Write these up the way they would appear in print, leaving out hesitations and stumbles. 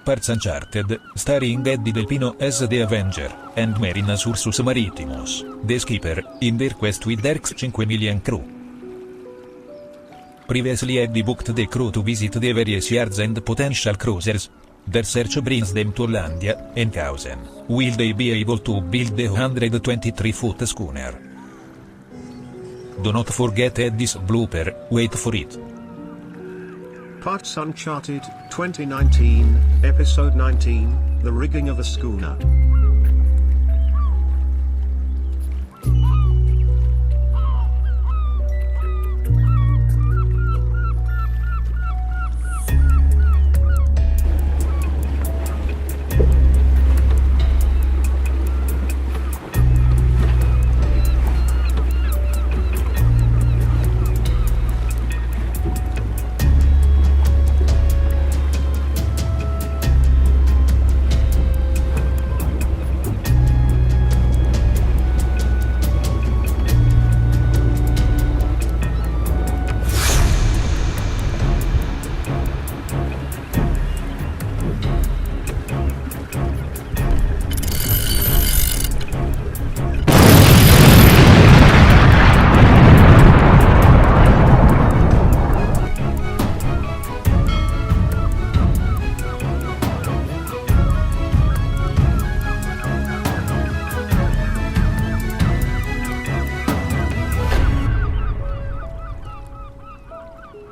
parts Uncharted, starring Eddy Del Pino as the Avenger, and Marinus Ursus Maritimus, the skipper, in their quest with their Xcinquemilian crew. Previously Eddy booked the crew to visit the various yards and potential cruisers. Their search brings them to Landia, Enkhuizen. Will they be able to build the 123-foot schooner? Do not forget Eddy's blooper, wait for it. Parts Uncharted.2019, Episode 19, The Rigging of a Schooner.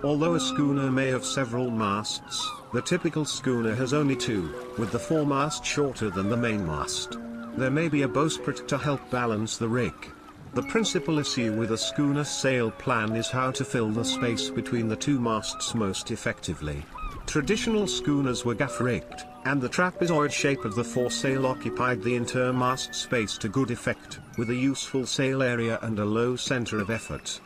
Although a schooner may have several masts, the typical schooner has only two, with the foremast shorter than the mainmast. There may be a bowsprit to help balance the rig. The principal issue with a schooner sail plan is how to fill the space between the two masts most effectively. Traditional schooners were gaff-rigged, and the trapezoid shape of the foresail occupied the intermast space to good effect, with a useful sail area and a low center of effort.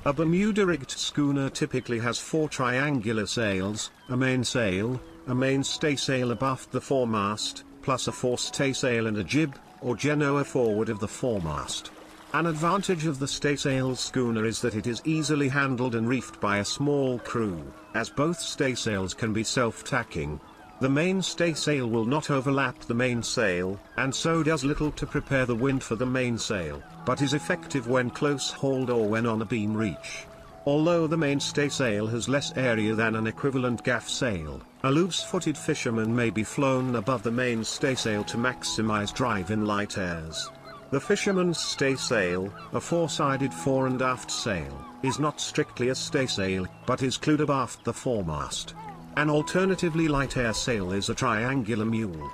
A Bermuda-rigged schooner typically has four triangular sails, a mainsail, a mainstaysail abaft the foremast, plus a forestaysail and a jib, or genoa forward of the foremast. An advantage of the staysail schooner is that it is easily handled and reefed by a small crew, as both staysails can be self-tacking. The mainstaysail will not overlap the mainsail, and so does little to prepare the wind for the mainsail, but is effective when close hauled or when on a beam reach. Although the mainstaysail has less area than an equivalent gaff sail, a loose-footed fisherman may be flown above the mainstaysail to maximize drive in light airs. The fisherman's staysail, a four-sided fore and aft sail, is not strictly a staysail, but is clewed abaft the foremast. An alternatively light air sail is a triangular mule.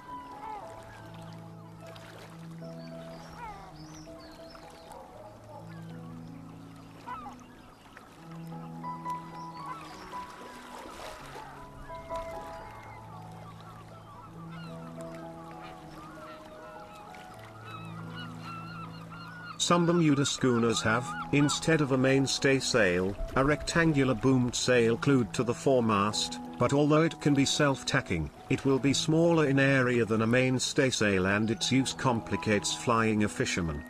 Some Bermuda schooners have, instead of a mainstaysail, a rectangular boomed sail clewed to the foremast, but although it can be self-tacking, it will be smaller in area than a mainstaysail and its use complicates flying a fisherman.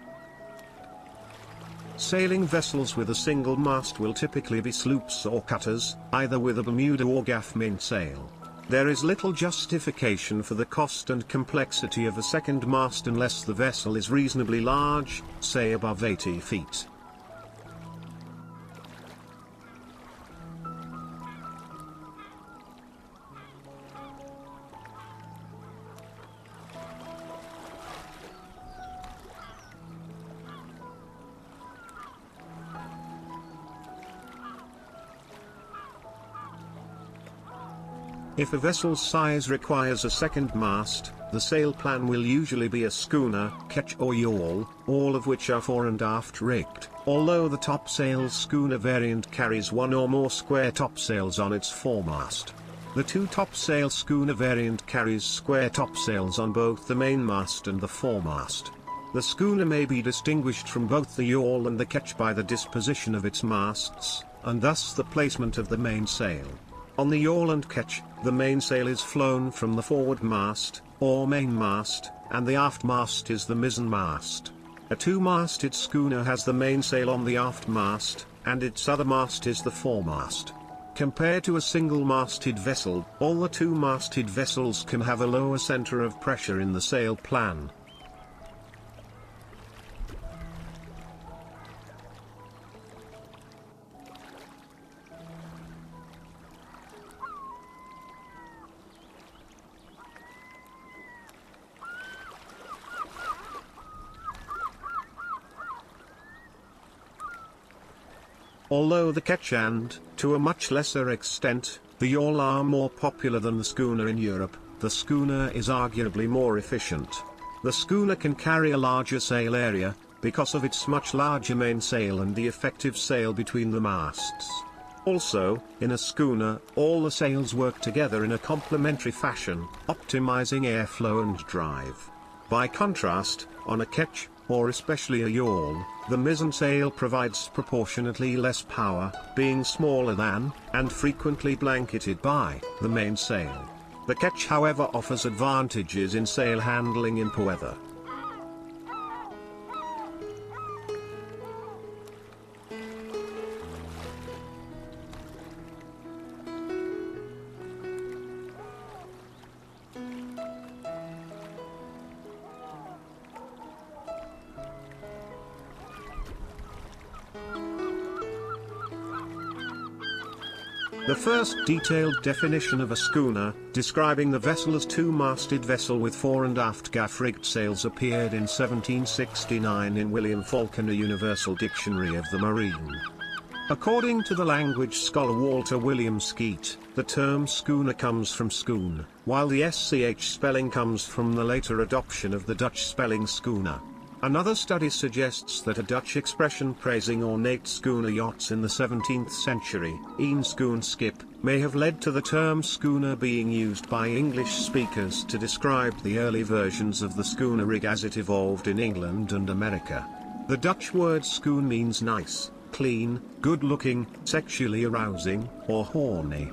Sailing vessels with a single mast will typically be sloops or cutters, either with a Bermuda or gaff mainsail. There is little justification for the cost and complexity of a second mast unless the vessel is reasonably large, say above 80 feet. If a vessel's size requires a second mast, the sail plan will usually be a schooner, ketch or yawl, all of which are fore and aft rigged, although the topsail schooner variant carries one or more square topsails on its foremast. The two topsail schooner variant carries square topsails on both the mainmast and the foremast. The schooner may be distinguished from both the yawl and the ketch by the disposition of its masts, and thus the placement of the mainsail. On the yawl and ketch, the mainsail is flown from the forward mast, or mainmast, and the aft mast is the mizzen mast. A two-masted schooner has the mainsail on the aft mast, and its other mast is the foremast. Compared to a single-masted vessel, all the two-masted vessels can have a lower center of pressure in the sail plan. Although the ketch and, to a much lesser extent, the yawl are more popular than the schooner in Europe, the schooner is arguably more efficient. The schooner can carry a larger sail area, because of its much larger mainsail and the effective sail between the masts. Also, in a schooner, all the sails work together in a complementary fashion, optimizing airflow and drive. By contrast, on a ketch, or especially a yawl, the mizzen sail provides proportionately less power, being smaller than, and frequently blanketed by, the mainsail. The ketch however offers advantages in sail handling in poor weather. The first detailed definition of a schooner, describing the vessel as two-masted vessel with fore and aft gaff-rigged sails, appeared in 1769 in William Falconer Universal Dictionary of the Marine. According to the language scholar Walter William Skeet, the term schooner comes from schoon, while the sch spelling comes from the later adoption of the Dutch spelling schooner. Another study suggests that a Dutch expression praising ornate schooner yachts in the 17th century, een schoonskip, may have led to the term schooner being used by English speakers to describe the early versions of the schooner rig as it evolved in England and America. The Dutch word schoon means nice, clean, good-looking, sexually arousing, or horny.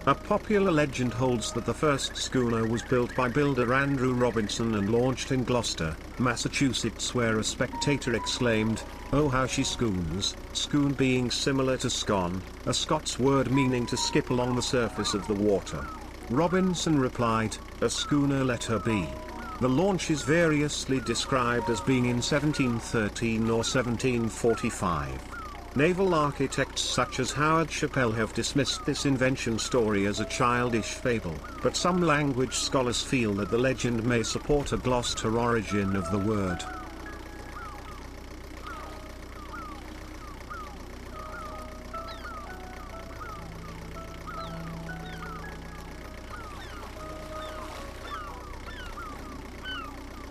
A popular legend holds that the first schooner was built by builder Andrew Robinson and launched in Gloucester, Massachusetts, where a spectator exclaimed, "Oh how she scoons," scoon being similar to scone, a Scots word meaning to skip along the surface of the water. Robinson replied, "A schooner let her be." The launch is variously described as being in 1713 or 1745. Naval architects such as Howard Chappell have dismissed this invention story as a childish fable, but some language scholars feel that the legend may support a Gloucester origin of the word.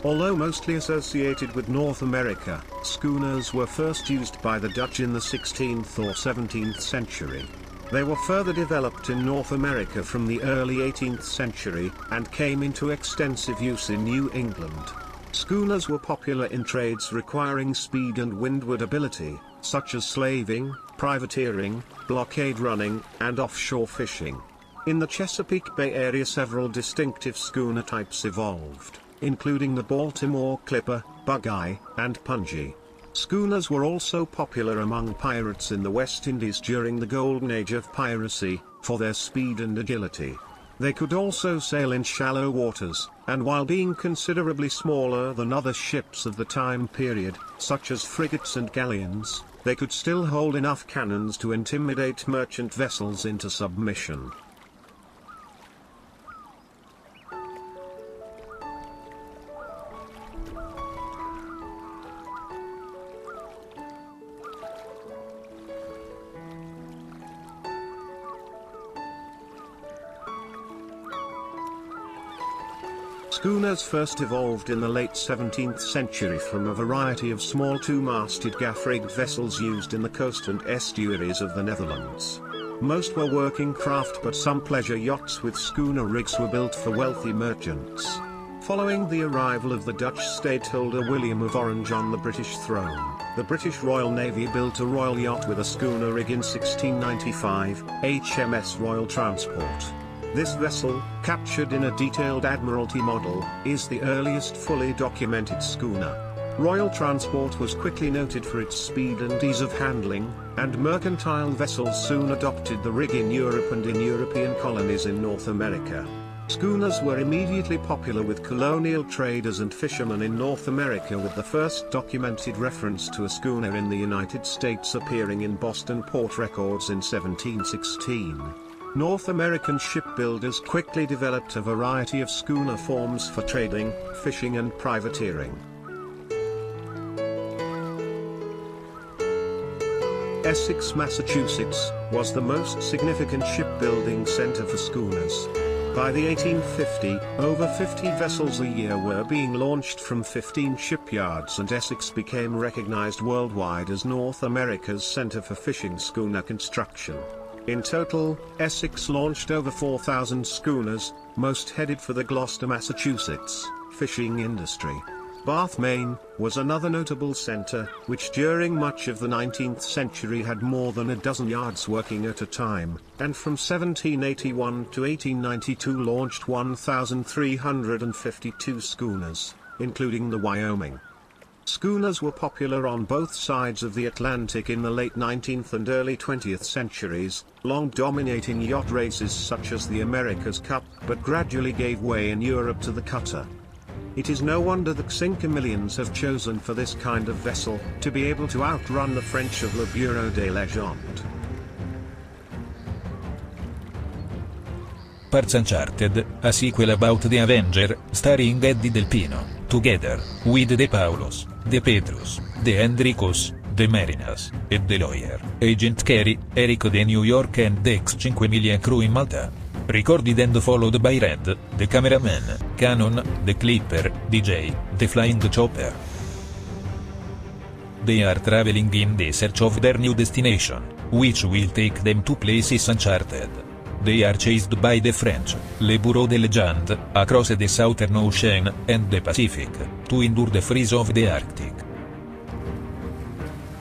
Although mostly associated with North America, schooners were first used by the Dutch in the 16th or 17th century. They were further developed in North America from the early 18th century, and came into extensive use in New England. Schooners were popular in trades requiring speed and windward ability, such as slaving, privateering, blockade running, and offshore fishing. In the Chesapeake Bay area several distinctive schooner types evolved, including the Baltimore Clipper, Bugeye, and Punjee. Schooners were also popular among pirates in the West Indies during the golden age of piracy, for their speed and agility. They could also sail in shallow waters, and while being considerably smaller than other ships of the time period, such as frigates and galleons, they could still hold enough cannons to intimidate merchant vessels into submission. Schooners first evolved in the late 17th century from a variety of small two-masted gaff-rigged vessels used in the coast and estuaries of the Netherlands. Most were working craft, but some pleasure yachts with schooner rigs were built for wealthy merchants. Following the arrival of the Dutch stateholder William of Orange on the British throne, the British Royal Navy built a royal yacht with a schooner rig in 1695, HMS Royal Transport. This vessel, captured in a detailed Admiralty model, is the earliest fully documented schooner. Royal Transport was quickly noted for its speed and ease of handling, and mercantile vessels soon adopted the rig in Europe and in European colonies in North America. Schooners were immediately popular with colonial traders and fishermen in North America, with the first documented reference to a schooner in the United States appearing in Boston port records in 1716. North American shipbuilders quickly developed a variety of schooner forms for trading, fishing and privateering. Essex, Massachusetts, was the most significant shipbuilding center for schooners. By the 1850, over 50 vessels a year were being launched from 15 shipyards, and Essex became recognized worldwide as North America's center for fishing schooner construction. In total, Essex launched over 4,000 schooners, most headed for the Gloucester, Massachusetts, fishing industry. Bath, Maine, was another notable center, which during much of the 19th century had more than a dozen yards working at a time, and from 1781 to 1892 launched 1,352 schooners, including the Wyoming. Schooners were popular on both sides of the Atlantic in the late 19th and early 20th centuries, long dominating yacht races such as the America's Cup, but gradually gave way in Europe to the cutter. It is no wonder the Xcinquemilians have chosen for this kind of vessel, to be able to outrun the French of Le Bureau des Légendes. Parts Uncharted, a sequel about the Avenger, starring Eddy Del Pino, together with the Paulus, the Petrus, the Hendricus, the Marinus, and the lawyer, Agent Kerry, Eric the New York and the Xcinquemilian crew in Malta. Recorded and followed by Red, the cameraman, Canon, the Clipper, DJ, the Flying Chopper. They are traveling in the search of their new destination, which will take them to places uncharted. They are chased by the French, Le Bureau des Légendes, across the Southern Ocean and the Pacific, to endure the freeze of the Arctic.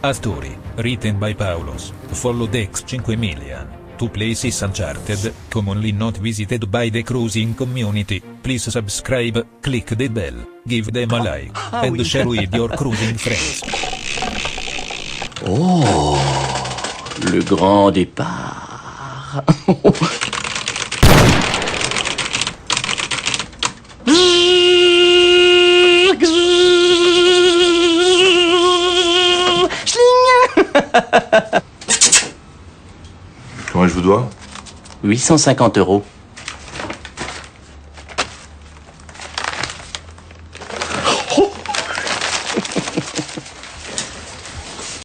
A story, written by Paulus, followed the Xcinquemilian, to places uncharted, commonly not visited by the cruising community. Please subscribe, click the bell, give them a like, and share with your cruising friends. Oh, le grand départ. Comment je vous dois? 850 €.